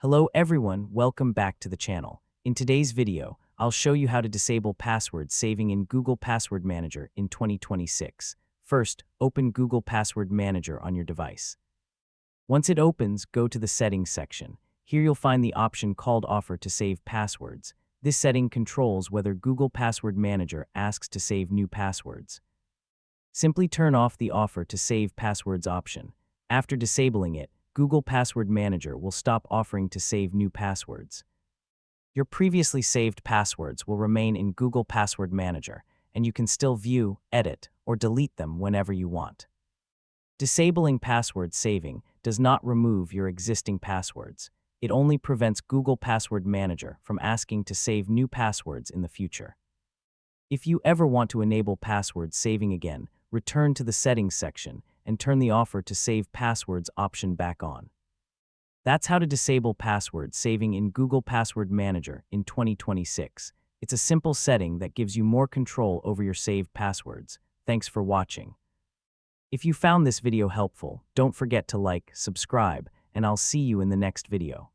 Hello everyone, welcome back to the channel. In today's video, I'll show you how to disable password saving in Google Password Manager in 2026. First, open Google Password Manager on your device. Once it opens, go to the Settings section. Here you'll find the option called Offer to Save Passwords. This setting controls whether Google Password Manager asks to save new passwords. Simply turn off the Offer to Save Passwords option. After disabling it, Google Password Manager will stop offering to save new passwords. Your previously saved passwords will remain in Google Password Manager, and you can still view, edit, or delete them whenever you want. Disabling password saving does not remove your existing passwords. It only prevents Google Password Manager from asking to save new passwords in the future. If you ever want to enable password saving again, return to the Settings section and turn the Offer to Save Passwords option back on. That's how to disable password saving in Google Password Manager in 2026. It's a simple setting that gives you more control over your saved passwords. Thanks for watching. If you found this video helpful, don't forget to like, subscribe, and I'll see you in the next video.